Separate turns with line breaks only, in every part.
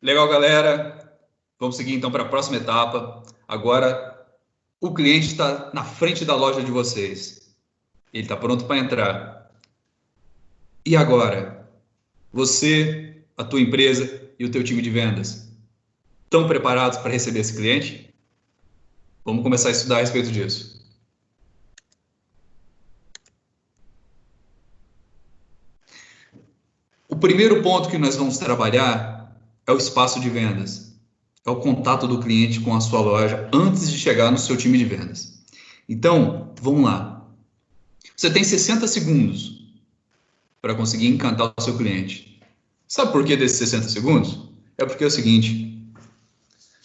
Legal, galera. Vamos seguir então para a próxima etapa. Agora, o cliente está na frente da loja de vocês. Ele está pronto para entrar. E agora? Você, a tua empresa e o teu time de vendas estão preparados para receber esse cliente? Vamos começar a estudar a respeito disso. O primeiro ponto que nós vamos trabalhar é o espaço de vendas. É o contato do cliente com a sua loja antes de chegar no seu time de vendas. Então, vamos lá. Você tem 60 segundos para conseguir encantar o seu cliente. Sabe por que desses 60 segundos? É porque é o seguinte,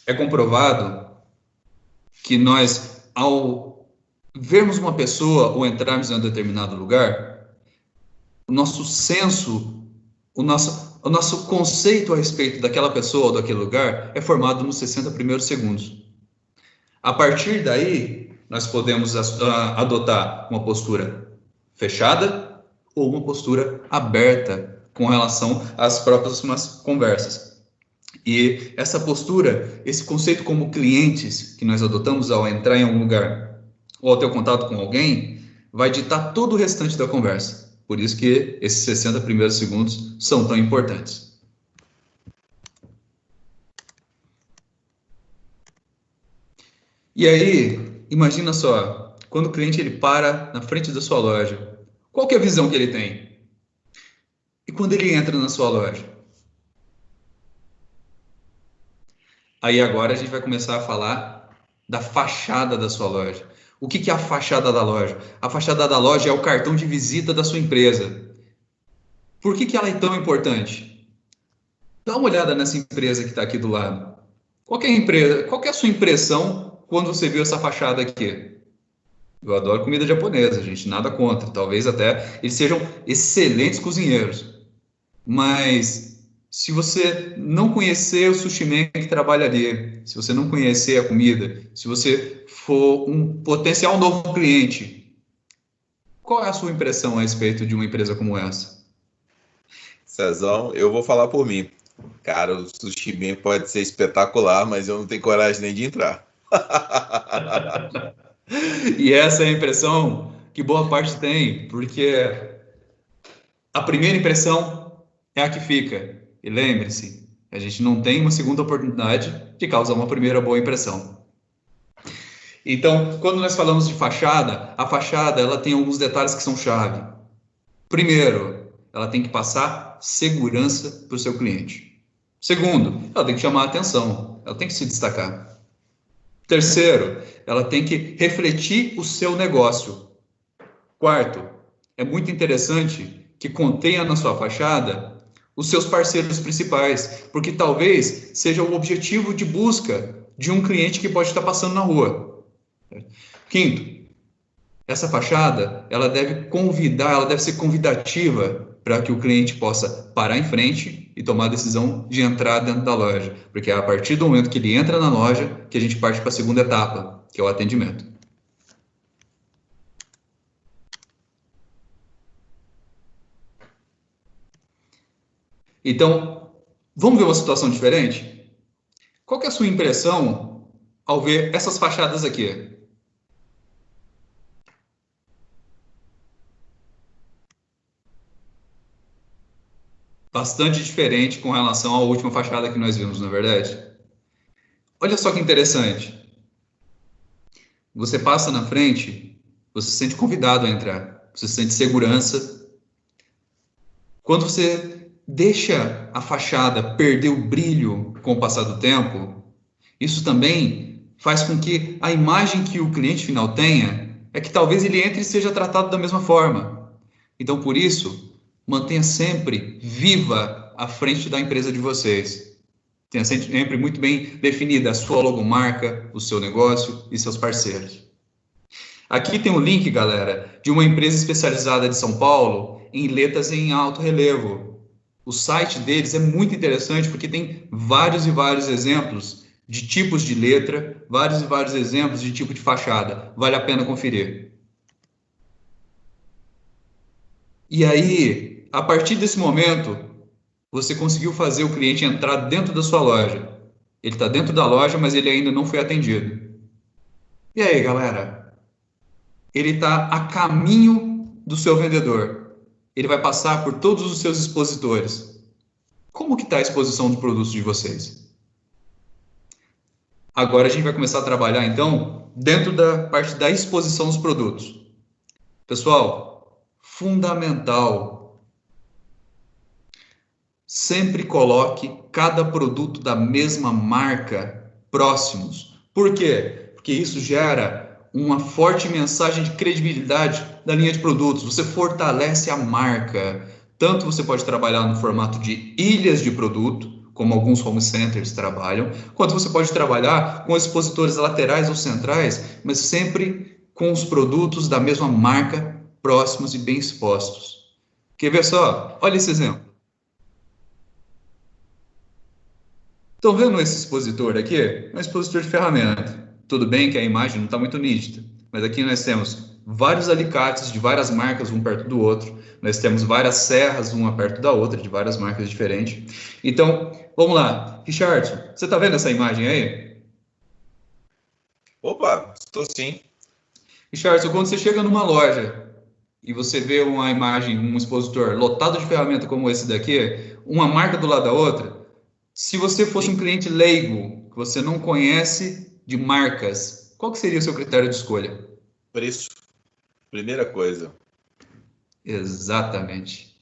é comprovado que nós, ao vermos uma pessoa ou entrarmos em um determinado lugar, o nosso senso, o nosso conceito a respeito daquela pessoa ou daquele lugar é formado nos 60 primeiros segundos. A partir daí, nós podemos adotar uma postura fechada ou uma postura aberta com relação às próximas conversas. E essa postura, esse conceito como clientes que nós adotamos ao entrar em algum lugar ou ao ter contato com alguém, vai ditar todo o restante da conversa. Por isso que esses 60 primeiros segundos são tão importantes. E aí, imagina só, quando o cliente ele para na frente da sua loja, qual que é a visão que ele tem? E quando ele entra na sua loja? Aí agora a gente vai começar a falar da fachada da sua loja. O que é a fachada da loja? A fachada da loja é o cartão de visita da sua empresa. Por que ela é tão importante? Dá uma olhada nessa empresa que está aqui do lado. Qual é a sua impressão quando você viu essa fachada aqui? Eu adoro comida japonesa, gente, nada contra. Talvez até eles sejam excelentes cozinheiros. Mas se você não conhecer o sushi man que trabalha ali, se você não conhecer a comida, se você for um potencial novo cliente, qual é a sua impressão a respeito de uma empresa como essa?
Cezão, eu vou falar por mim. Cara, o Sushi Man pode ser espetacular, mas eu não tenho coragem nem de entrar.
E essa é a impressão que boa parte tem, porque a primeira impressão é a que fica. E lembre-se, a gente não tem uma segunda oportunidade de causar uma primeira boa impressão. Então, quando nós falamos de fachada, a fachada ela tem alguns detalhes que são chave. Primeiro, ela tem que passar segurança para o seu cliente. Segundo, ela tem que chamar a atenção, ela tem que se destacar. Terceiro, ela tem que refletir o seu negócio. Quarto, é muito interessante que contenha na sua fachada os seus parceiros principais, porque talvez seja o objetivo de busca de um cliente que pode estar passando na rua. Quinto, essa fachada, ela deve ser convidativa para que o cliente possa parar em frente e tomar a decisão de entrar dentro da loja, porque é a partir do momento que ele entra na loja que a gente parte para a segunda etapa, que é o atendimento. Então, vamos ver uma situação diferente? Qual que é a sua impressão ao ver essas fachadas aqui? Bastante diferente com relação à última fachada que nós vimos, não é verdade? Olha só que interessante. Você passa na frente, você se sente convidado a entrar, você sente segurança. Quando você deixa a fachada perder o brilho com o passar do tempo, isso também faz com que a imagem que o cliente final tenha é que talvez ele entre e seja tratado da mesma forma. Então, por isso, mantenha sempre viva à frente da empresa de vocês. Tenha sempre muito bem definida a sua logomarca, o seu negócio e seus parceiros. Aqui tem um link, galera, de uma empresa especializada de São Paulo em letras em alto relevo. O site deles é muito interessante porque tem vários e vários exemplos de tipos de letra, vários e vários exemplos de tipo de fachada. Vale a pena conferir. E aí, a partir desse momento, você conseguiu fazer o cliente entrar dentro da sua loja. Ele está dentro da loja, mas ele ainda não foi atendido. E aí, galera? Ele está a caminho do seu vendedor. Ele vai passar por todos os seus expositores. Como que está a exposição dos produtos de vocês? Agora a gente vai começar a trabalhar, então, dentro da parte da exposição dos produtos. Pessoal, fundamental. Sempre coloque cada produto da mesma marca próximos. Por quê? Porque isso gera uma forte mensagem de credibilidade da linha de produtos. Você fortalece a marca. Tanto você pode trabalhar no formato de ilhas de produto, como alguns home centers trabalham, quanto você pode trabalhar com expositores laterais ou centrais, mas sempre com os produtos da mesma marca próximos e bem expostos. Quer ver só? Olha esse exemplo. Estão vendo esse expositor aqui? É um expositor de ferramenta. Tudo bem que a imagem não está muito nítida, mas aqui nós temos vários alicates de várias marcas, um perto do outro. Nós temos várias serras, uma perto da outra, de várias marcas diferentes. Então, vamos lá. Richardson, você está vendo essa imagem aí?
Opa, estou sim.
Richardson, quando você chega numa loja e você vê uma imagem, um expositor lotado de ferramenta como esse daqui, uma marca do lado da outra, se você fosse um cliente leigo, que você não conhece de marcas, qual que seria o seu critério de escolha?
Preço, primeira coisa.
Exatamente.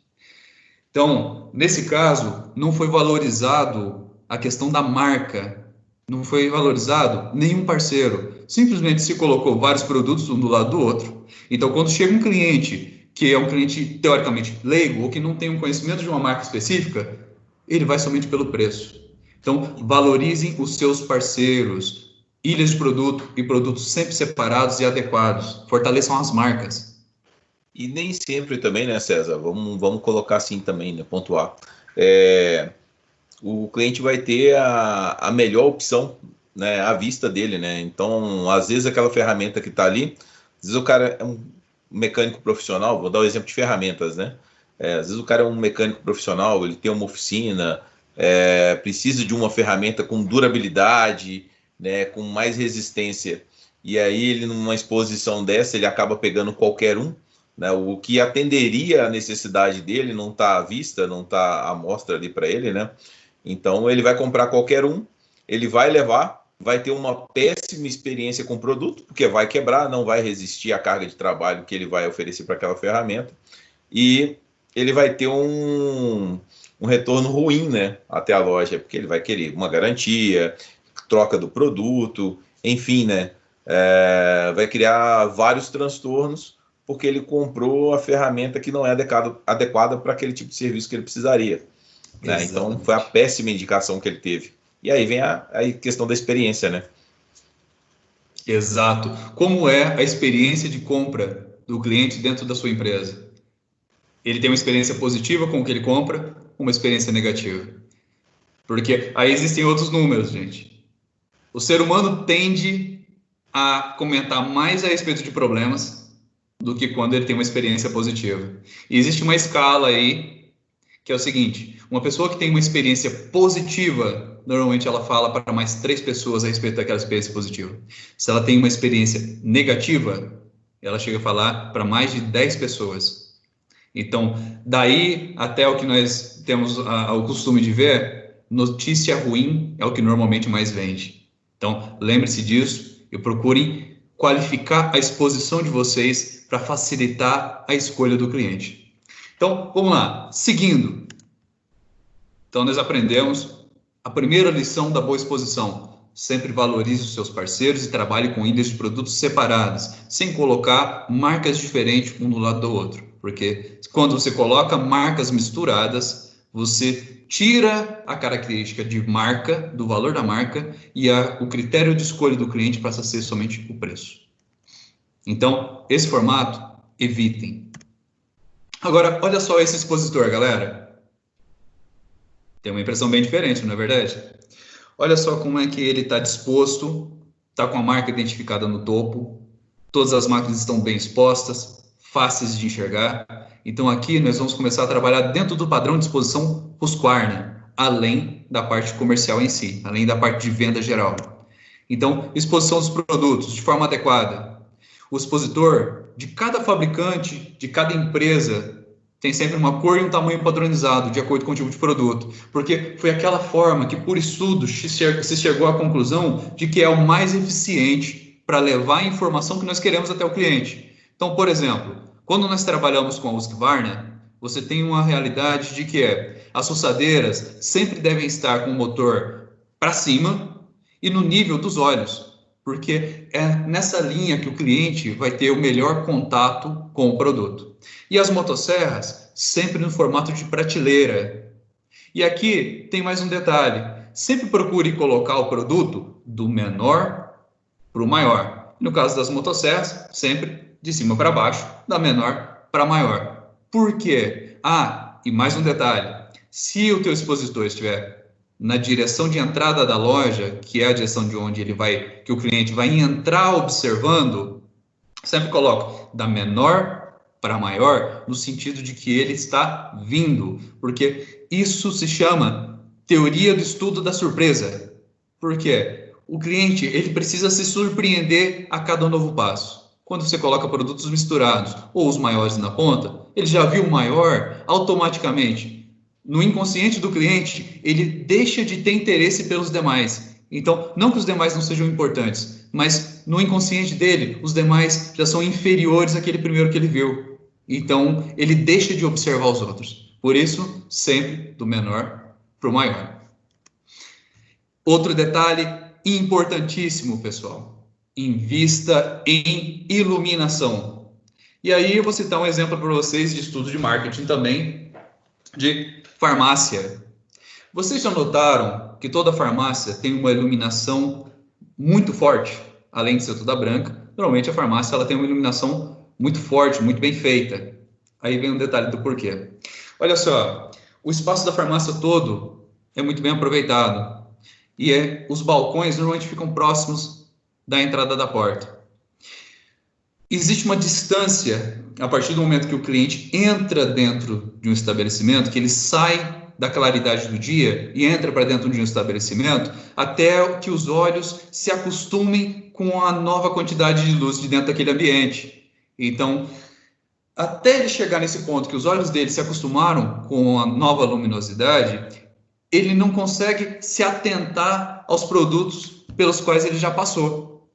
Então, nesse caso, não foi valorizado a questão da marca, não foi valorizado nenhum parceiro. Simplesmente se colocou vários produtos um do lado do outro. Então, quando chega um cliente que é um cliente teoricamente leigo ou que não tem um conhecimento de uma marca específica, ele vai somente pelo preço. Então, valorizem os seus parceiros, ilhas de produto e produtos sempre separados e adequados. Fortaleçam as marcas.
E nem sempre também, né, César? Vamos colocar assim também, né? Pontuar. O cliente vai ter a melhor opção, né, à vista dele, né? Então, às vezes aquela ferramenta que está ali, às vezes o cara é um mecânico profissional, vou dar o exemplo de ferramentas, né? Às vezes o cara é um mecânico profissional, ele tem uma oficina, precisa de uma ferramenta com durabilidade, né, com mais resistência. E aí ele, numa exposição dessa, ele acaba pegando qualquer um, né, o que atenderia a necessidade dele não está à vista, não está à mostra ali para ele, né? Então ele vai comprar qualquer um, ele vai levar, vai ter uma péssima experiência com o produto, porque vai quebrar, não vai resistir à carga de trabalho que ele vai oferecer para aquela ferramenta, e ele vai ter um retorno ruim, né, até a loja, porque ele vai querer uma garantia, troca do produto, enfim, né, vai criar vários transtornos, porque ele comprou a ferramenta que não é adequada para aquele tipo de serviço que ele precisaria. Né? Então, foi a péssima indicação que ele teve. E aí vem a questão da experiência, né?
Exato. Como é a experiência de compra do cliente dentro da sua empresa? Ele tem uma experiência positiva com o que ele compra, uma experiência negativa. Porque aí existem outros números, gente. O ser humano tende a comentar mais a respeito de problemas do que quando ele tem uma experiência positiva. E existe uma escala aí que é o seguinte: uma pessoa que tem uma experiência positiva, normalmente ela fala para mais 3 pessoas a respeito daquela experiência positiva. Se ela tem uma experiência negativa, ela chega a falar para mais de 10 pessoas. Então, daí até o que nós temos o costume de ver, notícia ruim é o que normalmente mais vende. Então, lembre-se disso e procurem qualificar a exposição de vocês para facilitar a escolha do cliente. Então, vamos lá. Seguindo. Então, nós aprendemos a primeira lição da boa exposição. Sempre valorize os seus parceiros e trabalhe com ilhas de produtos separadas, sem colocar marcas diferentes um do lado do outro. Porque quando você coloca marcas misturadas, você tira a característica de marca, do valor da marca, e o critério de escolha do cliente passa a ser somente o preço. Então, esse formato, evitem. Agora, olha só esse expositor, galera. Tem uma impressão bem diferente, não é verdade? Olha só como é que ele está disposto, está com a marca identificada no topo, todas as marcas estão bem expostas, fáceis de enxergar. Então aqui nós vamos começar a trabalhar dentro do padrão de exposição Husqvarna, além da parte comercial em si, além da parte de venda geral. Então, exposição dos produtos de forma adequada. O expositor de cada fabricante, de cada empresa, tem sempre uma cor e um tamanho padronizado, de acordo com o tipo de produto, porque foi aquela forma que, por estudo, se chegou à conclusão de que é o mais eficiente para levar a informação que nós queremos até o cliente. Então, por exemplo, quando nós trabalhamos com a Husqvarna, você tem uma realidade de que as roçadeiras sempre devem estar com o motor para cima e no nível dos olhos, porque é nessa linha que o cliente vai ter o melhor contato com o produto. E as motosserras sempre no formato de prateleira. E aqui tem mais um detalhe, sempre procure colocar o produto do menor para o maior. No caso das motosserras, sempre de cima para baixo, da menor para maior. Por quê? E mais um detalhe, se o teu expositor estiver na direção de entrada da loja, que é a direção de onde que o cliente vai entrar observando, sempre coloque da menor para maior, no sentido de que ele está vindo, porque isso se chama teoria do estudo da surpresa. Por quê? O cliente ele precisa se surpreender a cada novo passo. Quando você coloca produtos misturados ou os maiores na ponta, ele já viu o maior, automaticamente, no inconsciente do cliente, ele deixa de ter interesse pelos demais. Então, não que os demais não sejam importantes, mas no inconsciente dele, os demais já são inferiores àquele primeiro que ele viu. Então, ele deixa de observar os outros. Por isso, sempre do menor para o maior. Outro detalhe importantíssimo, pessoal. Invista em iluminação. E aí eu vou citar um exemplo para vocês de estudo de marketing também, de farmácia. Vocês já notaram que toda farmácia tem uma iluminação muito forte, além de ser toda branca. Normalmente a farmácia ela tem uma iluminação muito forte, muito bem feita. Aí vem um detalhe do porquê. Olha só, o espaço da farmácia todo é muito bem aproveitado. E os balcões normalmente ficam próximos da entrada da porta. Existe uma distância, a partir do momento que o cliente entra dentro de um estabelecimento, que ele sai da claridade do dia e entra para dentro de um estabelecimento, até que os olhos se acostumem com a nova quantidade de luz de dentro daquele ambiente. Então, até ele chegar nesse ponto que os olhos dele se acostumaram com a nova luminosidade, ele não consegue se atentar aos produtos pelos quais ele já passou.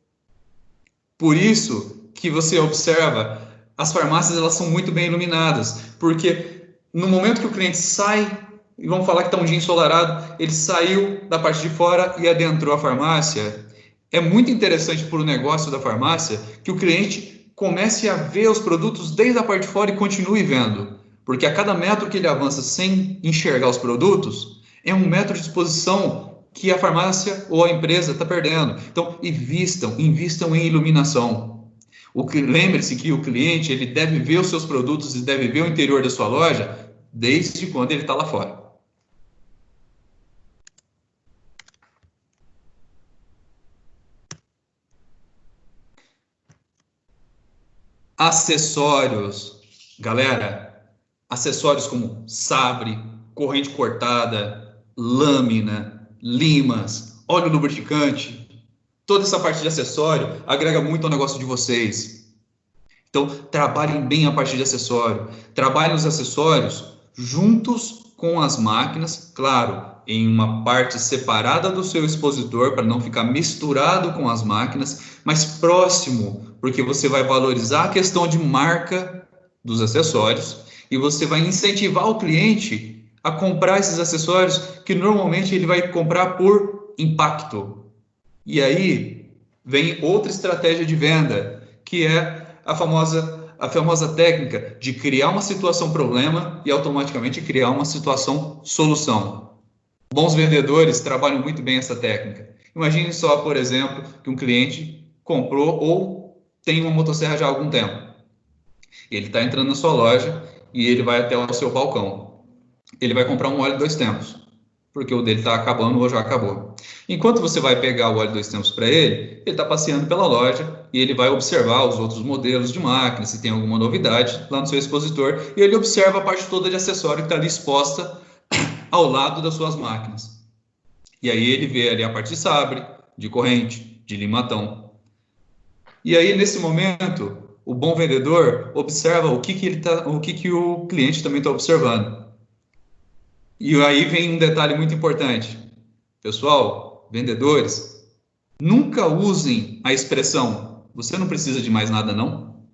Por isso que você observa, as farmácias elas são muito bem iluminadas, porque no momento que o cliente sai, e vamos falar que está um dia ensolarado, ele saiu da parte de fora e adentrou a farmácia. É muito interessante para o negócio da farmácia que o cliente comece a ver os produtos desde a parte de fora e continue vendo, porque a cada metro que ele avança sem enxergar os produtos, é um metro de exposição que a farmácia ou a empresa está perdendo. Então, invistam em iluminação. Lembre-se que o cliente ele deve ver os seus produtos e deve ver o interior da sua loja desde quando ele está lá fora. Acessórios. Galera, acessórios como sabre, corrente cortada, lâmina, limas, óleo lubrificante, toda essa parte de acessório agrega muito ao negócio de vocês. Então, trabalhem bem a parte de acessório. Trabalhem os acessórios juntos com as máquinas, claro, em uma parte separada do seu expositor, para não ficar misturado com as máquinas, mas próximo, porque você vai valorizar a questão de marca dos acessórios e você vai incentivar o cliente a comprar esses acessórios que normalmente ele vai comprar por impacto. E aí vem outra estratégia de venda, que é a famosa técnica de criar uma situação problema e automaticamente criar uma situação solução. Bons vendedores trabalham muito bem essa técnica. Imagine só, por exemplo, que um cliente comprou ou tem uma motosserra já há algum tempo. Ele está entrando na sua loja e ele vai até o seu balcão. Ele vai comprar um óleo 2 tempos. porque o dele está acabando ou já acabou. Enquanto você vai pegar o óleo 2 tempos para ele está passeando pela loja e ele vai observar os outros modelos de máquina, se tem alguma novidade lá no seu expositor, e ele observa a parte toda de acessório que está ali exposta ao lado das suas máquinas. E aí ele vê ali a parte de sabre, de corrente, de limatão. E aí, nesse momento, o bom vendedor observa o que o cliente também está observando. E aí vem um detalhe muito importante. Pessoal, vendedores, nunca usem a expressão "você não precisa de mais nada, não".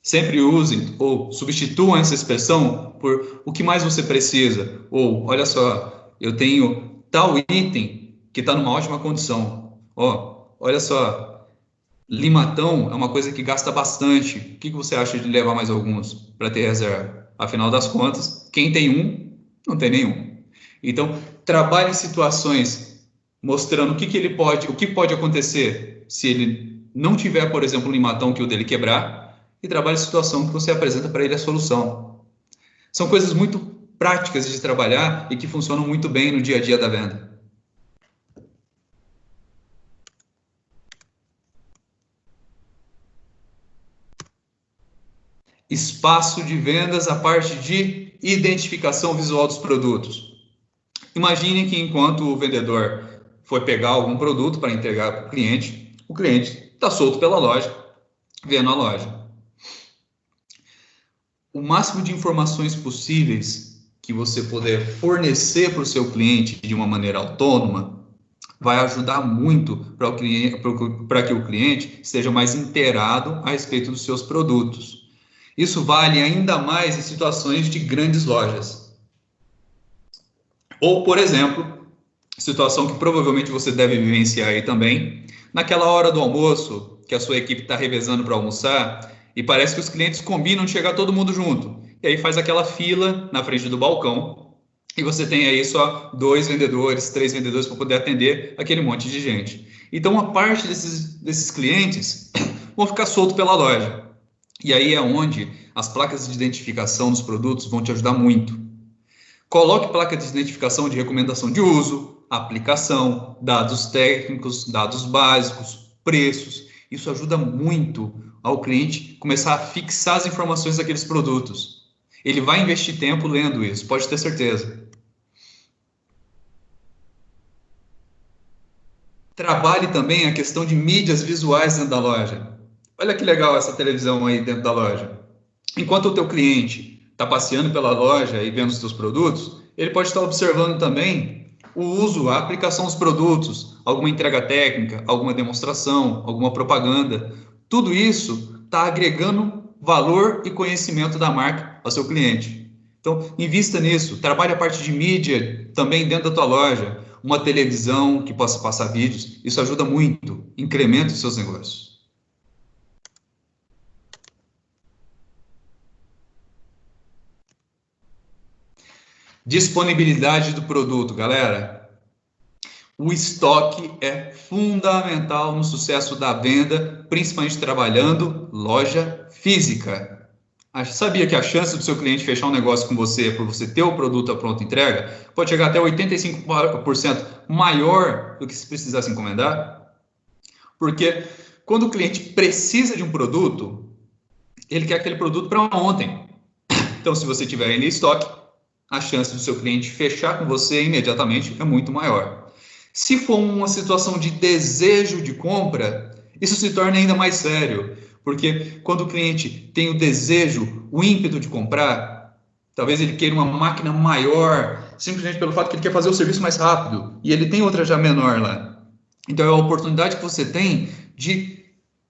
Sempre usem ou substituam essa expressão por "o que mais você precisa", ou "olha só, eu tenho tal item que está numa ótima condição. Olha só, limatão é uma coisa que gasta bastante. O que você acha de levar mais alguns para ter reserva?". Afinal das contas, quem tem um, não tem nenhum. Então, trabalhe em situações mostrando o que pode acontecer se ele não tiver, por exemplo, um limatão que o dele quebrar, e trabalhe em situação que você apresenta para ele a solução. São coisas muito práticas de trabalhar e que funcionam muito bem no dia a dia da venda. Espaço de vendas, a parte de identificação visual dos produtos. Imagine que enquanto o vendedor foi pegar algum produto para entregar para o cliente está solto pela loja, vendo a loja. O máximo de informações possíveis que você puder fornecer para o seu cliente de uma maneira autônoma vai ajudar muito para que o cliente esteja mais inteirado a respeito dos seus produtos. Isso vale ainda mais em situações de grandes lojas. Ou, por exemplo, situação que provavelmente você deve vivenciar aí também, naquela hora do almoço, que a sua equipe está revezando para almoçar, e parece que os clientes combinam de chegar todo mundo junto. E aí faz aquela fila na frente do balcão, e você tem aí só 2 vendedores, 3 vendedores para poder atender aquele monte de gente. Então, uma parte desses clientes vão ficar soltos pela loja. E aí é onde as placas de identificação dos produtos vão te ajudar muito. Coloque placa de identificação de recomendação de uso, aplicação, dados técnicos, dados básicos, preços. Isso ajuda muito ao cliente começar a fixar as informações daqueles produtos. Ele vai investir tempo lendo isso, pode ter certeza. Trabalhe também a questão de mídias visuais dentro da loja. Olha que legal essa televisão aí dentro da loja. Enquanto o teu cliente está passeando pela loja e vendo os teus produtos, ele pode estar observando também o uso, a aplicação dos produtos, alguma entrega técnica, alguma demonstração, alguma propaganda. Tudo isso está agregando valor e conhecimento da marca ao seu cliente. Então, invista nisso. Trabalhe a parte de mídia também dentro da tua loja. Uma televisão que possa passar vídeos. Isso ajuda muito. Incrementa os seus negócios. Disponibilidade do produto, galera. O estoque é fundamental no sucesso da venda, principalmente trabalhando loja física. Sabia que a chance do seu cliente fechar um negócio com você por você ter o produto à pronta entrega pode chegar até 85% maior do que se precisasse encomendar? Porque quando o cliente precisa de um produto, ele quer aquele produto para ontem. Então, se você tiver ele em estoque, a chance do seu cliente fechar com você imediatamente é muito maior. Se for uma situação de desejo de compra, isso se torna ainda mais sério, porque quando o cliente tem o desejo, o ímpeto de comprar, talvez ele queira uma máquina maior, simplesmente pelo fato que ele quer fazer o serviço mais rápido, e ele tem outra já menor lá. Então é a oportunidade que você tem de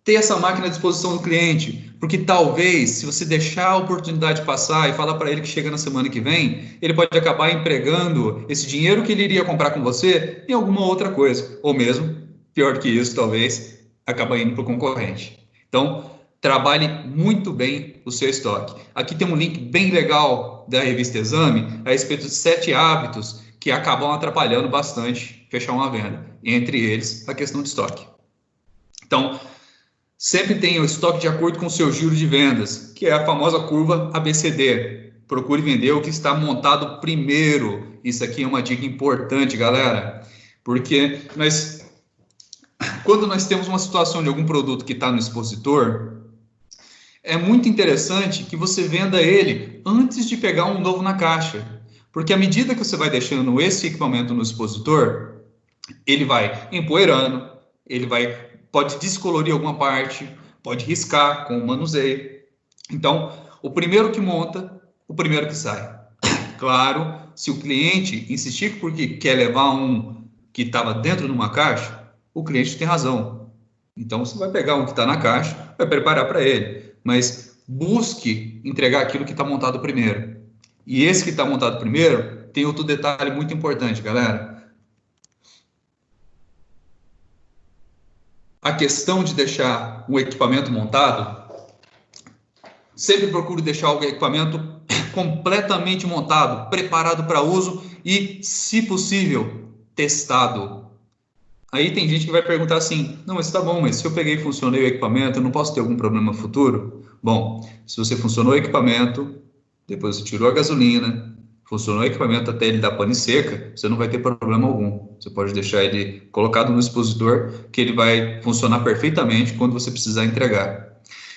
ter essa máquina à disposição do cliente, porque talvez, se você deixar a oportunidade passar e falar para ele que chega na semana que vem, ele pode acabar empregando esse dinheiro que ele iria comprar com você em alguma outra coisa, ou mesmo, pior que isso, talvez, acaba indo para o concorrente. Então, trabalhe muito bem o seu estoque. Aqui tem um link bem legal da revista Exame a respeito de 7 hábitos que acabam atrapalhando bastante fechar uma venda, entre eles a questão de estoque. Então, sempre tenha o estoque de acordo com o seu giro de vendas, que é a famosa curva ABCD. Procure vender o que está montado primeiro Isso aqui é uma dica importante, galera, porque quando nós temos uma situação de algum produto que está no expositor, é muito interessante que você venda ele antes de pegar um novo na caixa, porque à medida que você vai deixando esse equipamento no expositor, ele vai empoeirando, pode descolorir alguma parte, pode riscar com o manuseio. Então, o primeiro que monta, o primeiro que sai. Claro, se o cliente insistir porque quer levar um que estava dentro de uma caixa, o cliente tem razão. Então, você vai pegar um que está na caixa, vai preparar para ele. Mas busque entregar aquilo que está montado primeiro. E esse que está montado primeiro tem outro detalhe muito importante, galera. A questão de deixar o equipamento montado, sempre procure deixar o equipamento completamente montado, preparado para uso e, se possível, testado. Aí tem gente que vai perguntar assim, não, mas tá bom, mas se eu peguei e funcionei o equipamento, eu não posso ter algum problema futuro? Bom, se você funcionou o equipamento, depois você tirou a gasolina, funcionou o equipamento até ele dar pane seca, você não vai ter problema algum. Você pode deixar ele colocado no expositor, que ele vai funcionar perfeitamente quando você precisar entregar.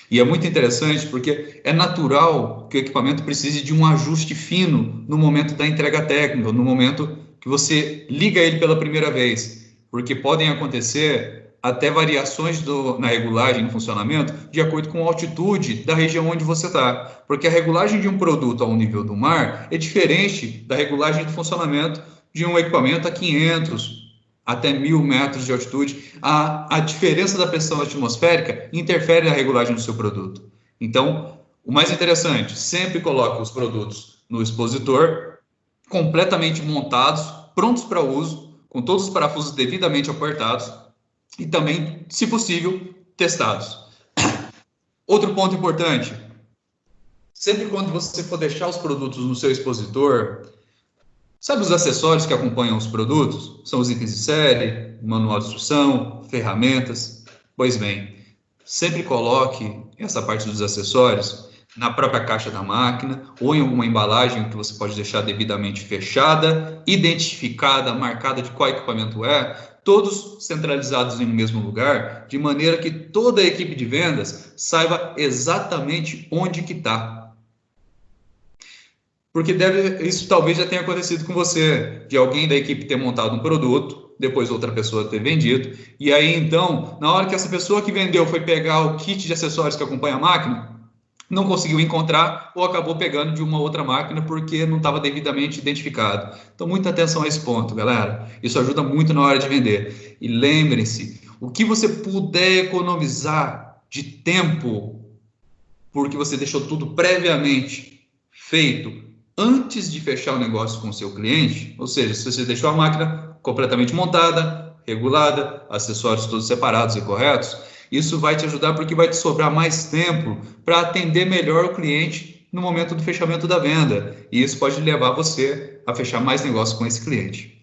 E é muito interessante porque é natural que o equipamento precise de um ajuste fino no momento da entrega técnica, no momento que você liga ele pela primeira vez, porque podem acontecer até variações na regulagem, no funcionamento, de acordo com a altitude da região onde você está. Porque a regulagem de um produto ao nível do mar é diferente da regulagem de funcionamento de um equipamento a 500 até 1.000 metros de altitude. A diferença da pressão atmosférica interfere na regulagem do seu produto. Então, o mais interessante, sempre coloque os produtos no expositor, completamente montados, prontos para uso, com todos os parafusos devidamente apertados e também, se possível, testados. Outro ponto importante, sempre quando você for deixar os produtos no seu expositor, sabe os acessórios que acompanham os produtos? São os itens de série, manual de instrução, ferramentas. Pois bem, sempre coloque essa parte dos acessórios na própria caixa da máquina ou em alguma embalagem que você pode deixar devidamente fechada, identificada, marcada de qual equipamento é, todos centralizados em um mesmo lugar, de maneira que toda a equipe de vendas saiba exatamente onde que está. Porque isso talvez já tenha acontecido com você, de alguém da equipe ter montado um produto, depois outra pessoa ter vendido, e aí então, na hora que essa pessoa que vendeu foi pegar o kit de acessórios que acompanha a máquina, não conseguiu encontrar ou acabou pegando de uma outra máquina porque não estava devidamente identificado. Então, muita atenção a esse ponto, galera. Isso ajuda muito na hora de vender. E lembrem-se, o que você puder economizar de tempo, porque você deixou tudo previamente feito, antes de fechar o negócio com o seu cliente, ou seja, se você deixou a máquina completamente montada, regulada, acessórios todos separados e corretos, isso vai te ajudar porque vai te sobrar mais tempo para atender melhor o cliente no momento do fechamento da venda. E isso pode levar você a fechar mais negócio com esse cliente.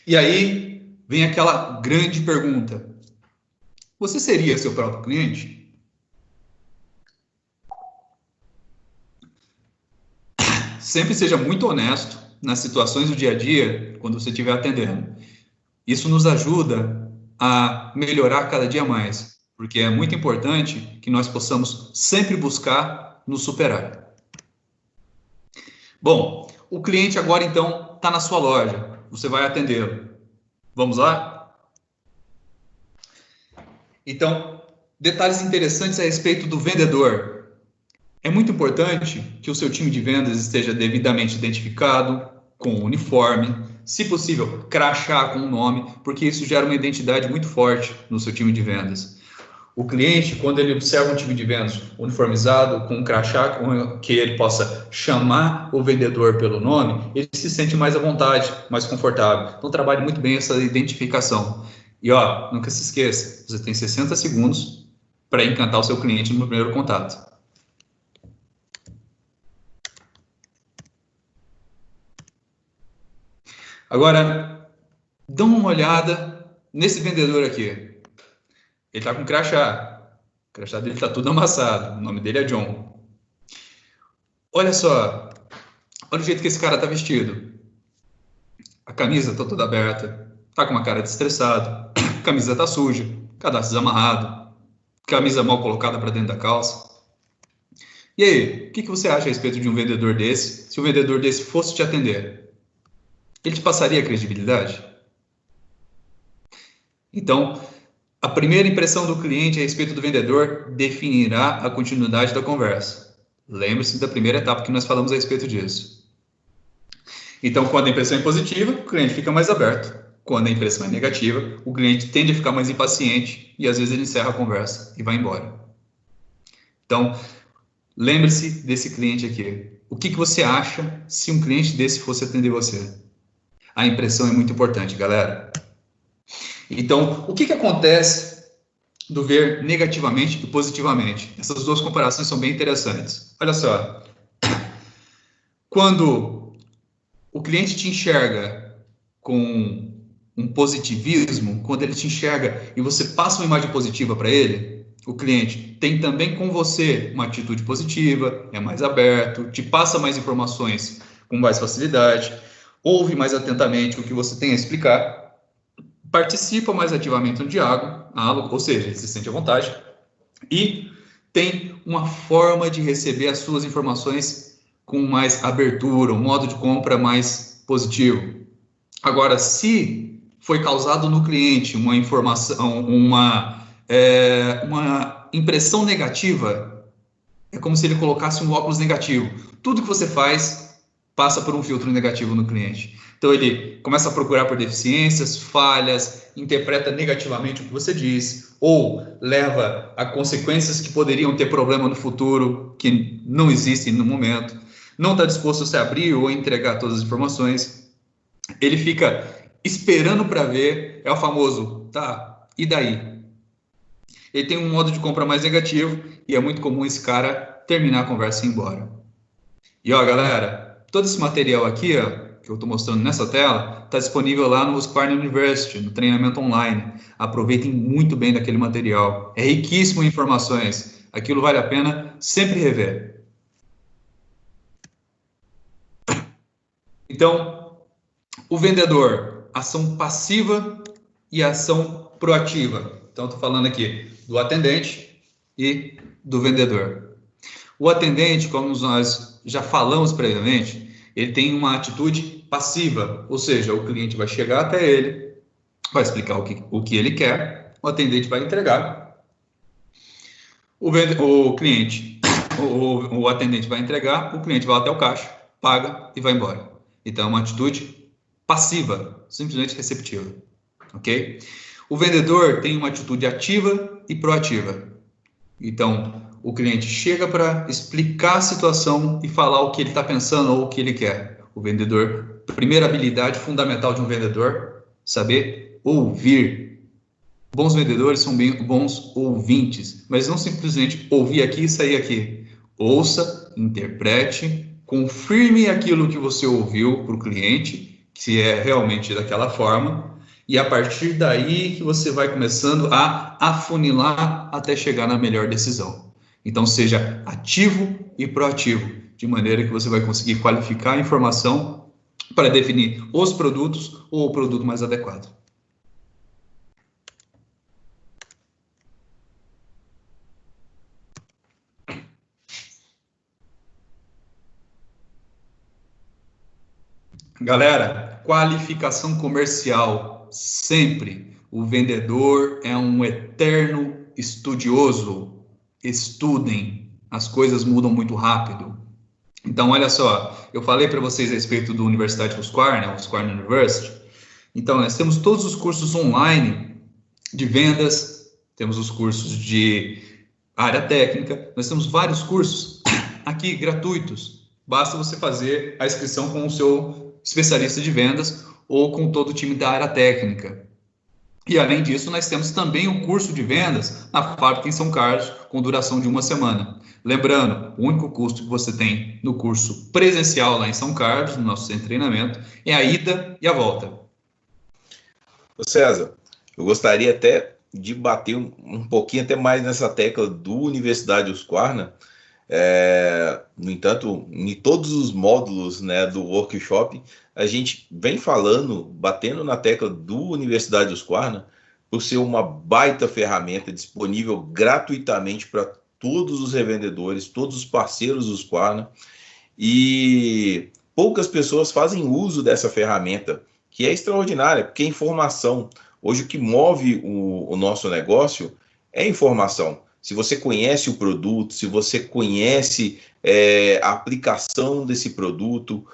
E aí vem aquela grande pergunta: você seria seu próprio cliente? Sempre seja muito honesto nas situações do dia a dia, quando você estiver atendendo. Isso nos ajuda a melhorar cada dia mais, porque é muito importante que nós possamos sempre buscar nos superar. Bom, o cliente agora então está na sua loja, você vai atendê-lo. Vamos lá? Então, detalhes interessantes a respeito do vendedor. É muito importante que o seu time de vendas esteja devidamente identificado, com o uniforme, se possível, crachá com o nome, porque isso gera uma identidade muito forte no seu time de vendas. O cliente, quando ele observa um time de vendas uniformizado, com um crachá que ele possa chamar o vendedor pelo nome, ele se sente mais à vontade, mais confortável. Então, trabalhe muito bem essa identificação. E, nunca se esqueça, você tem 60 segundos para encantar o seu cliente no primeiro contato. Agora, dá uma olhada nesse vendedor aqui. Ele está com crachá. O crachá dele está tudo amassado. O nome dele é John. Olha só. Olha o jeito que esse cara está vestido. A camisa está toda aberta. Está com uma cara de estressado. A camisa está suja. Cadastro desamarrado. Camisa mal colocada para dentro da calça. E aí, o que você acha a respeito de um vendedor desse, se o vendedor desse fosse te atender? Ele te passaria credibilidade? Então, a primeira impressão do cliente a respeito do vendedor definirá a continuidade da conversa. Lembre-se da primeira etapa que nós falamos a respeito disso. Então, quando a impressão é positiva, o cliente fica mais aberto. Quando a impressão é negativa, o cliente tende a ficar mais impaciente e às vezes ele encerra a conversa e vai embora. Então, lembre-se desse cliente aqui. O que você acha se um cliente desse fosse atender você? A impressão é muito importante, galera. Então, o que acontece do ver negativamente e positivamente? Essas duas comparações são bem interessantes. Olha só. Quando o cliente te enxerga com um positivismo, quando ele te enxerga e você passa uma imagem positiva para ele, o cliente tem também com você uma atitude positiva, é mais aberto, te passa mais informações com mais facilidade, ouve mais atentamente o que você tem a explicar, participa mais ativamente no diálogo, ou seja, ele se sente à vontade, e tem uma forma de receber as suas informações com mais abertura, um modo de compra mais positivo. Agora, se foi causado no cliente uma informação, uma impressão negativa, é como se ele colocasse um óculos negativo. Tudo que você faz passa por um filtro negativo no cliente. Então, ele começa a procurar por deficiências, falhas, interpreta negativamente o que você diz, ou leva a consequências que poderiam ter problema no futuro, que não existem no momento, não está disposto a se abrir ou entregar todas as informações. Ele fica esperando para ver, é o famoso, tá, e daí? Ele tem um modo de compra mais negativo e é muito comum esse cara terminar a conversa e ir embora. E ó, galera, todo esse material aqui, ó, que eu estou mostrando nessa tela, está disponível lá no Husqvarna University, no treinamento online. Aproveitem muito bem daquele material. É riquíssimo em informações. Aquilo vale a pena sempre rever. Então, o vendedor, ação passiva e ação proativa. Então, estou falando aqui do atendente e do vendedor. O atendente, como nós já falamos previamente, ele tem uma atitude passiva, ou seja, o cliente vai chegar até ele, vai explicar o que ele quer, o atendente vai entregar, o atendente vai entregar, o cliente vai até o caixa, paga e vai embora. Então, é uma atitude passiva, simplesmente receptiva, ok? O vendedor tem uma atitude ativa e proativa. Então, o cliente chega para explicar a situação e falar o que ele está pensando ou o que ele quer. O vendedor, primeira habilidade fundamental de um vendedor, saber ouvir. Bons vendedores são bons ouvintes, mas não simplesmente ouvir aqui e sair aqui. Ouça, interprete, confirme aquilo que você ouviu para o cliente, se é realmente daquela forma, e a partir daí que você vai começando a afunilar até chegar na melhor decisão. Então, seja ativo e proativo, de maneira que você vai conseguir qualificar a informação para definir os produtos ou o produto mais adequado. Galera, qualificação comercial. Sempre o vendedor é um eterno estudioso. Estudem, as coisas mudam muito rápido. Então, olha só, eu falei para vocês a respeito do Universidade Husqvarna, Husqvarna University. Então, nós temos todos os cursos online de vendas, temos os cursos de área técnica, nós temos vários cursos aqui gratuitos. Basta você fazer a inscrição com o seu especialista de vendas ou com todo o time da área técnica. E, além disso, nós temos também o curso de vendas na fábrica em São Carlos, com duração de 1 semana. Lembrando, o único custo que você tem no curso presencial lá em São Carlos, no nosso centro de treinamento, é a ida e a volta.
Ô César, eu gostaria até de bater um pouquinho até mais nessa tecla do Universidade Husqvarna. No entanto, em todos os módulos, né, do workshop, a gente vem falando, batendo na tecla do Universidade Husqvarna, por ser uma baita ferramenta disponível gratuitamente para todos os revendedores, todos os parceiros do Husqvarna, e poucas pessoas fazem uso dessa ferramenta, que é extraordinária, porque é informação. Hoje o que move o nosso negócio é informação. Se você conhece o produto, se você conhece a aplicação desse produto,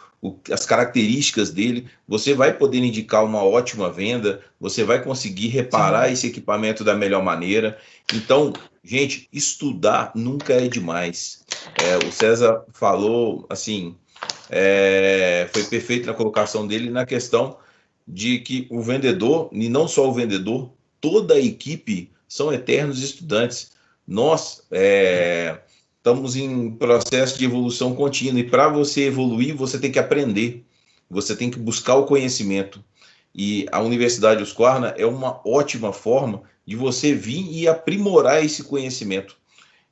as características dele, você vai poder indicar uma ótima venda, você vai conseguir reparar esse equipamento da melhor maneira. Então, gente, estudar nunca é demais. O César falou, assim, foi perfeito na colocação dele na questão de que o vendedor, e não só o vendedor, toda a equipe são eternos estudantes. Nós estamos em processo de evolução contínua, e para você evoluir, você tem que aprender, você tem que buscar o conhecimento. E a Universidade Husqvarna é uma ótima forma de você vir e aprimorar esse conhecimento.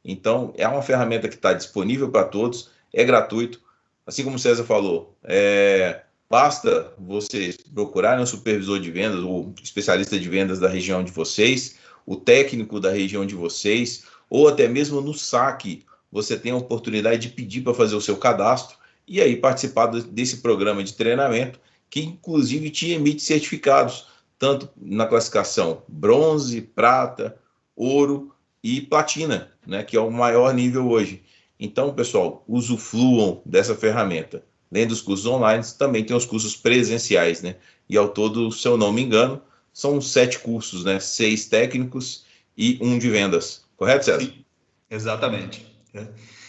Então, é uma ferramenta que está disponível para todos, é gratuito. Assim como o César falou, basta vocês procurarem um supervisor de vendas, ou especialista de vendas da região de vocês, o técnico da região de vocês, ou até mesmo no saque, você tem a oportunidade de pedir para fazer o seu cadastro e aí participar desse programa de treinamento, que inclusive te emite certificados, tanto na classificação bronze, prata, ouro e platina, né, que é o maior nível hoje. Então, pessoal, usufruam dessa ferramenta. Além dos cursos online, também tem os cursos presenciais, né? E ao todo, se eu não me engano, são 7 cursos, né? 6 técnicos e 1 de vendas. Correto, César?
Sim, exatamente.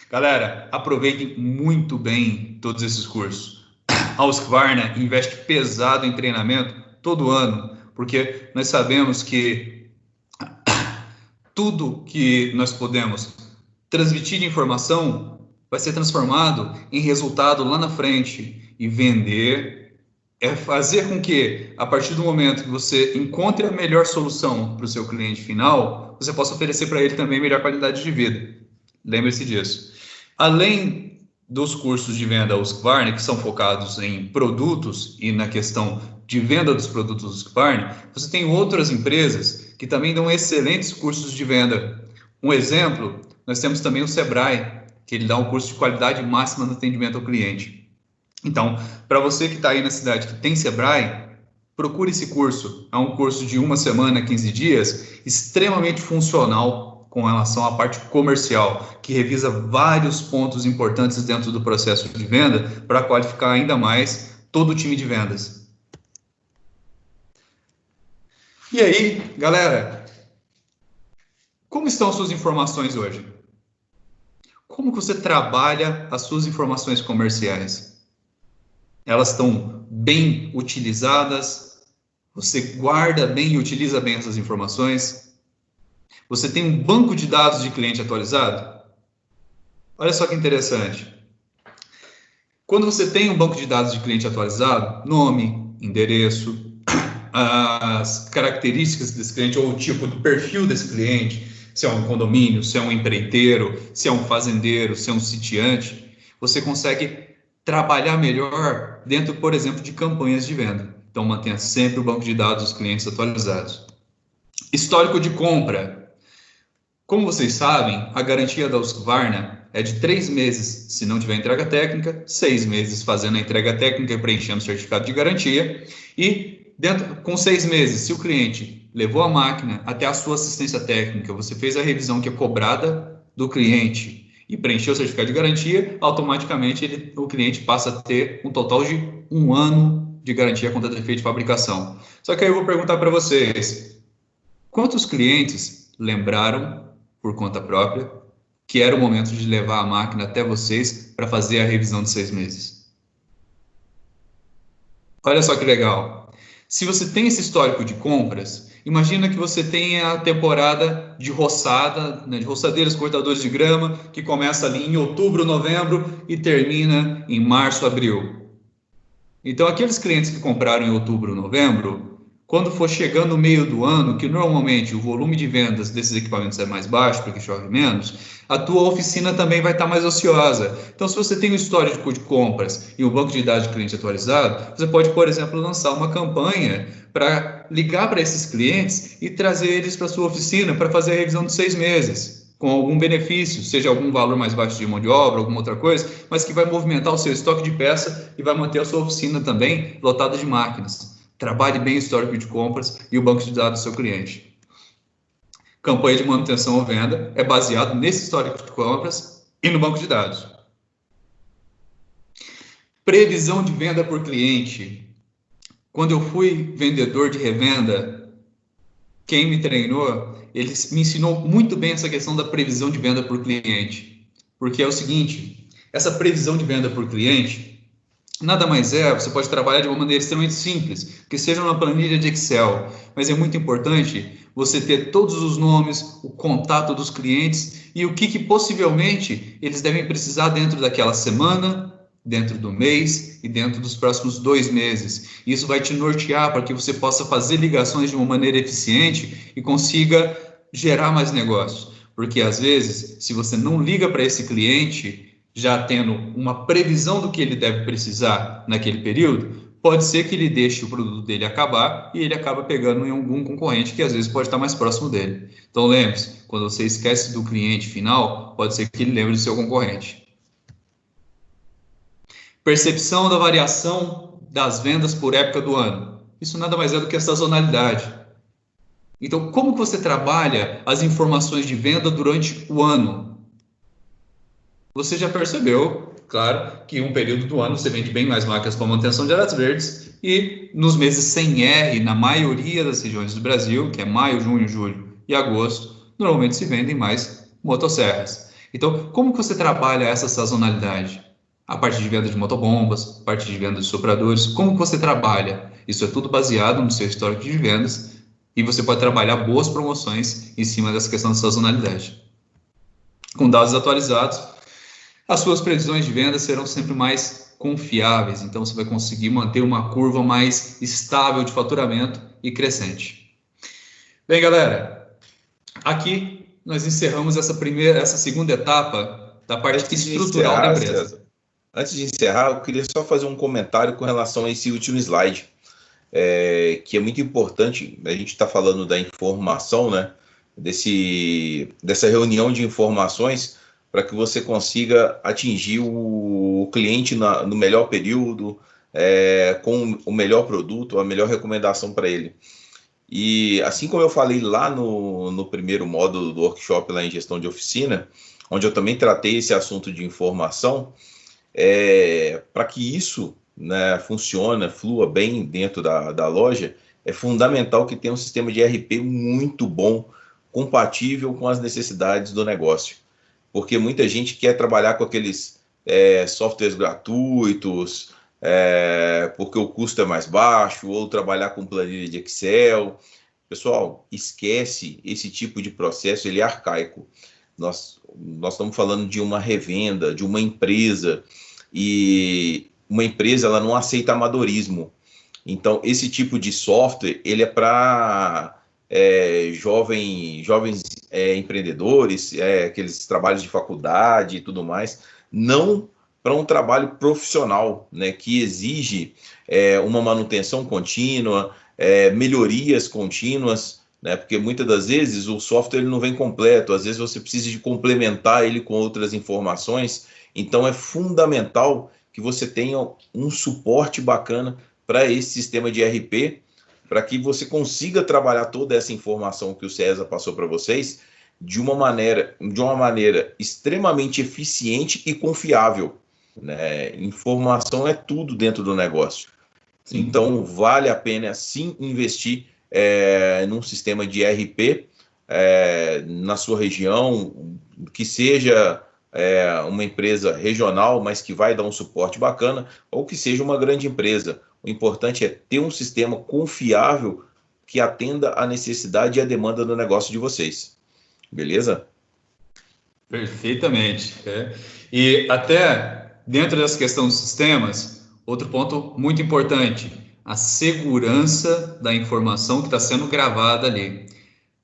Galera, aproveitem muito bem todos esses cursos. A Husqvarna investe pesado em treinamento todo ano, porque nós sabemos que tudo que nós podemos transmitir de informação vai ser transformado em resultado lá na frente. E vender é fazer com que, a partir do momento que você encontre a melhor solução para o seu cliente final, você possa oferecer para ele também melhor qualidade de vida. Lembre-se disso. Além dos cursos de venda Husqvarna, que são focados em produtos e na questão de venda dos produtos Husqvarna, você tem outras empresas que também dão excelentes cursos de venda. Um exemplo, nós temos também o Sebrae, que ele dá um curso de qualidade máxima no atendimento ao cliente. Então, para você que está aí na cidade que tem Sebrae, procure esse curso. É um curso de 1 semana, 15 dias, extremamente funcional com relação à parte comercial, que revisa vários pontos importantes dentro do processo de venda para qualificar ainda mais todo o time de vendas. E aí, galera, como estão as suas informações hoje? Como que você trabalha as suas informações comerciais? Elas estão bem utilizadas? Você guarda bem e utiliza bem essas informações? Você tem um banco de dados de cliente atualizado? Olha só que interessante. Quando você tem um banco de dados de cliente atualizado, nome, endereço, as características desse cliente ou o tipo do perfil desse cliente, se é um condomínio, se é um empreiteiro, se é um fazendeiro, se é um sitiante, você consegue trabalhar melhor dentro, por exemplo, de campanhas de venda. Então, mantenha sempre o banco de dados dos clientes atualizados. Histórico de compra. Como vocês sabem, a garantia da Husqvarna é de 3 meses se não tiver entrega técnica, 6 meses fazendo a entrega técnica e preenchendo o certificado de garantia, e com 6 meses, se o cliente levou a máquina até a sua assistência técnica, você fez a revisão que é cobrada do cliente e preencheu o certificado de garantia, automaticamente o cliente passa a ter um total de 1 ano de garantia contra defeito de fabricação. Só que aí eu vou perguntar para vocês, quantos clientes lembraram, por conta própria, que era o momento de levar a máquina até vocês para fazer a revisão de 6 meses? Olha só que legal. Se você tem esse histórico de compras, imagina que você tenha a temporada de roçada, né, de roçadeiros, cortadores de grama, que começa ali em outubro, novembro e termina em março, abril. Então, aqueles clientes que compraram em outubro, novembro, quando for chegando no meio do ano, que normalmente o volume de vendas desses equipamentos é mais baixo, porque chove menos, a tua oficina também vai estar mais ociosa. Então, se você tem um histórico de compras e um banco de dados de cliente atualizado, você pode, por exemplo, lançar uma campanha para ligar para esses clientes e trazer eles para a sua oficina para fazer a revisão de 6 meses, com algum benefício, seja algum valor mais baixo de mão de obra, alguma outra coisa, mas que vai movimentar o seu estoque de peça e vai manter a sua oficina também lotada de máquinas. Trabalhe bem o histórico de compras e o banco de dados do seu cliente. Campanha de manutenção ou venda é baseado nesse histórico de compras e no banco de dados. Previsão de venda por cliente. Quando eu fui vendedor de revenda, quem me treinou, ele me ensinou muito bem essa questão da previsão de venda por cliente. Porque é o seguinte, essa previsão de venda por cliente nada mais é, você pode trabalhar de uma maneira extremamente simples, que seja uma planilha de Excel, mas é muito importante você ter todos os nomes, o contato dos clientes e o que possivelmente eles devem precisar dentro daquela semana, dentro do mês e dentro dos próximos 2 meses. Isso vai te nortear para que você possa fazer ligações de uma maneira eficiente e consiga gerar mais negócios. Porque às vezes, se você não liga para esse cliente já tendo uma previsão do que ele deve precisar naquele período, pode ser que ele deixe o produto dele acabar e ele acaba pegando em algum concorrente que às vezes pode estar mais próximo dele. Então lembre-se, quando você esquece do cliente final, pode ser que ele lembre do seu concorrente. Percepção da variação das vendas por época do ano. Isso nada mais é do que a sazonalidade. Então, como que você trabalha as informações de venda durante o ano? Você já percebeu, claro, que um período do ano você vende bem mais máquinas para manutenção de áreas verdes e nos meses sem R, na maioria das regiões do Brasil, que é maio, junho, julho e agosto, normalmente se vendem mais motosserras. Então, como que você trabalha essa sazonalidade? A parte de venda de motobombas, a parte de venda de sopradores, como que você trabalha? Isso é tudo baseado no seu histórico de vendas e você pode trabalhar boas promoções em cima dessa questão da sazonalidade. Com dados atualizados, as suas previsões de venda serão sempre mais confiáveis, então você vai conseguir manter uma curva mais estável de faturamento e crescente. Bem, galera, aqui nós encerramos essa segunda etapa da parte estrutural da empresa.
César, antes de encerrar, eu queria só fazer um comentário com relação a esse último slide, que é muito importante. A gente está falando da informação, né? Dessa reunião de informações para que você consiga atingir o cliente no melhor período, com o melhor produto, a melhor recomendação para ele. E assim como eu falei lá no primeiro módulo do workshop lá em gestão de oficina, onde eu também tratei esse assunto de informação, para que isso, né, funcione, flua bem dentro da loja, é fundamental que tenha um sistema de ERP muito bom, compatível com as necessidades do negócio. Porque muita gente quer trabalhar com aqueles softwares gratuitos, porque o custo é mais baixo, ou trabalhar com planilha de Excel. Pessoal, esquece esse tipo de processo, ele é arcaico. Nós estamos falando de uma revenda, de uma empresa, e uma empresa ela não aceita amadorismo. Então, esse tipo de software, ele é para jovens empreendedores, aqueles trabalhos de faculdade e tudo mais, não para um trabalho profissional, né, que exige uma manutenção contínua, melhorias contínuas, né, porque muitas das vezes o software ele não vem completo, às vezes você precisa de complementar ele com outras informações, então é fundamental que você tenha um suporte bacana para esse sistema de ERP, para que você consiga trabalhar toda essa informação que o César passou para vocês de uma maneira extremamente eficiente e confiável, né? Informação é tudo dentro do negócio. Sim. Então, vale a pena sim investir num sistema de ERP na sua região, que seja uma empresa regional, mas que vai dar um suporte bacana, ou que seja uma grande empresa. O importante é ter um sistema confiável que atenda a necessidade e a demanda do negócio de vocês. Beleza?
Perfeitamente. E até dentro dessa questão dos sistemas, outro ponto muito importante, a segurança da informação que está sendo gravada ali.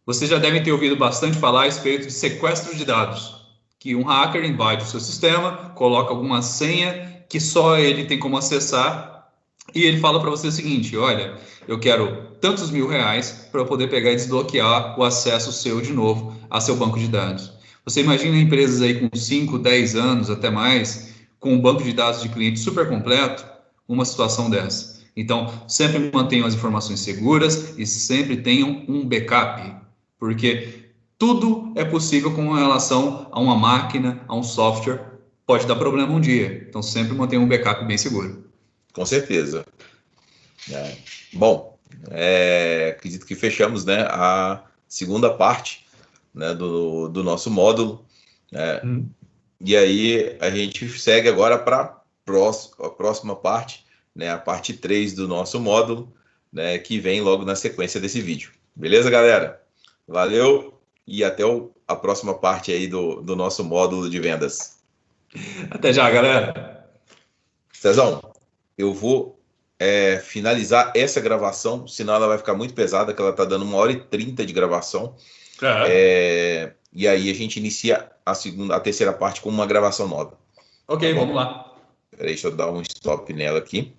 Vocês já devem ter ouvido bastante falar a respeito de sequestro de dados, que um hacker invade o seu sistema, coloca alguma senha que só ele tem como acessar, e ele fala para você o seguinte: olha, eu quero tantos R$ 1.000 para eu poder pegar e desbloquear o acesso seu de novo a seu banco de dados. Você imagina empresas aí com 5, 10 anos, até mais, com um banco de dados de cliente super completo, uma situação dessa. Então, sempre mantenham as informações seguras e sempre tenham um backup, porque tudo é possível com relação a uma máquina, a um software, pode dar problema um dia. Então, sempre mantenham um backup bem seguro.
Com certeza. Bom, acredito que fechamos, né, a segunda parte, né, do nosso módulo. E aí a gente segue agora para a próxima parte, né, a parte 3 do nosso módulo, né, que vem logo na sequência desse vídeo. Beleza, galera? Valeu e até a próxima parte aí do nosso módulo de vendas.
Até já, galera.
Cezão, eu vou finalizar essa gravação, senão ela vai ficar muito pesada, que ela está dando 1h30 de gravação. E aí a gente inicia a terceira parte com uma gravação nova.
Ok, vamos lá.
Peraí, deixa eu dar um stop nela aqui.